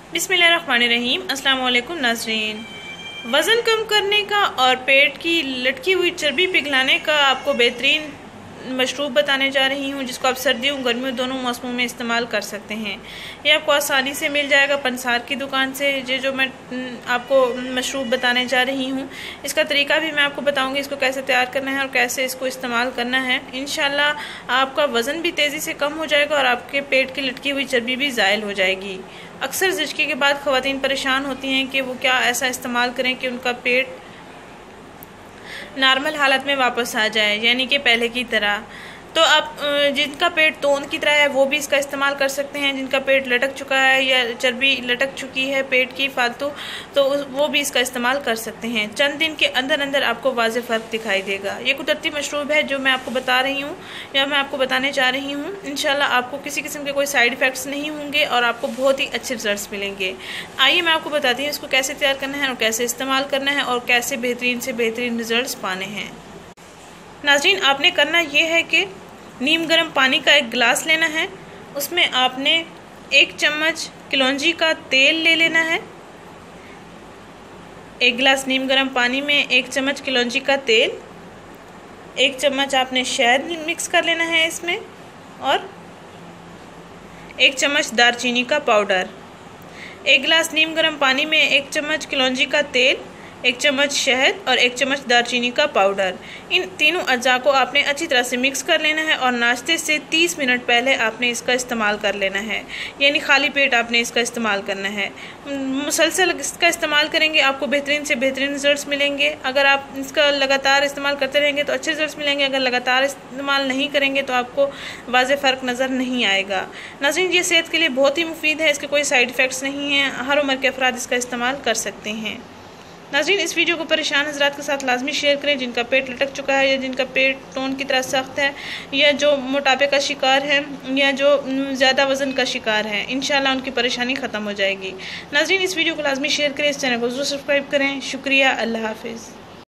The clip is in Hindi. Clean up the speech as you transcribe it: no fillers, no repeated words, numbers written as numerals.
बिस्मिल्लाहिर्रहमानिर्रहीम। अस्सलाम वालेकुम नाज़रीन। वज़न कम करने का और पेट की लटकी हुई चर्बी पिघलाने का आपको बेहतरीन मशरूब बताने जा रही हूँ, जिसको आप सर्दियों गर्मियों दोनों मौसमों में इस्तेमाल कर सकते हैं। ये आपको आसानी से मिल जाएगा पंसार की दुकान से। ये जो मैं आपको मशरूब बताने जा रही हूँ, इसका तरीका भी मैं आपको बताऊँगी, इसको कैसे तैयार करना है और कैसे इसको इस्तेमाल करना है। इंशाल्लाह आपका वज़न भी तेज़ी से कम हो जाएगा और आपके पेट की लटकी हुई चर्बी भी ज़ायल हो जाएगी। अक्सर ज़िचकी के बाद ख़वातीन परेशान होती हैं कि वो क्या ऐसा इस्तेमाल करें कि उनका पेट नॉर्मल हालत में वापस आ जाए, यानी कि पहले की तरह। तो आप जिनका पेट तोंद की तरह है वो भी इसका इस्तेमाल कर सकते हैं। जिनका पेट लटक चुका है या चर्बी लटक चुकी है पेट की फालतू, तो वो भी इसका इस्तेमाल कर सकते हैं। चंद दिन के अंदर अंदर आपको वाज़ेह फ़र्क दिखाई देगा। ये कुदरती मशरूब है जो मैं आपको बता रही हूँ या मैं आपको बताने जा रही हूँ। इंशाल्लाह आपको किसी किस्म के कोई साइड इफ़ेक्ट्स नहीं होंगे और आपको बहुत ही अच्छे रिजल्ट्स मिलेंगे। आइए मैं आपको बताती हूँ इसको कैसे तैयार करना है और कैसे इस्तेमाल करना है और कैसे बेहतरीन से बेहतरीन रिजल्ट्स पाने हैं। नाज़रीन, आपने करना ये है कि नीम गर्म पानी का एक गिलास लेना है। उसमें आपने 1 चम्मच कलौंजी का तेल ले लेना है। 1 गिलास नीम गर्म पानी में 1 चम्मच कलौंजी का तेल, 1 चम्मच आपने शहद मिक्स कर लेना है इसमें, और 1 चम्मच दालचीनी का पाउडर। 1 गिलास नीम गर्म पानी में 1 चम्मच कलौंजी का तेल, 1 चम्मच शहद और 1 चम्मच दालचीनी का पाउडर। इन तीनों अज्जा को आपने अच्छी तरह से मिक्स कर लेना है और नाश्ते से 30 मिनट पहले आपने इसका इस्तेमाल कर लेना है, यानी खाली पेट आपने इसका इस्तेमाल करना है। मुसलसल इसका इस्तेमाल करेंगे आपको बेहतरीन से बेहतरीन रिजल्ट्स मिलेंगे। अगर आप इसका लगातार इस्तेमाल करते रहेंगे तो अच्छे रिजल्ट्स मिलेंगे। अगर लगातार इस्तेमाल नहीं करेंगे तो आपको वाज़ेह फ़र्क नज़र नहीं आएगा। नाज़रीन, ये सेहत के लिए बहुत ही मुफीद है, इसके कोई साइड इफ़ेक्ट्स नहीं हैं। हर उम्र के अफराद इसका इस्तेमाल कर सकते हैं। नाज़रीन, इस वीडियो को परेशान हज़रात के साथ लाजमी शेयर करें जिनका पेट लटक चुका है या जिनका पेट टोन की तरह सख्त है या जो मोटापे का शिकार है या जो ज़्यादा वज़न का शिकार है। इंशाल्लाह उनकी परेशानी ख़त्म हो जाएगी। नाज़रीन, इस वीडियो को लाजमी शेयर करें, इस चैनल को ज़रूर सब्सक्राइब करें। शुक्रिया। अल्लाह हाफ़िज़।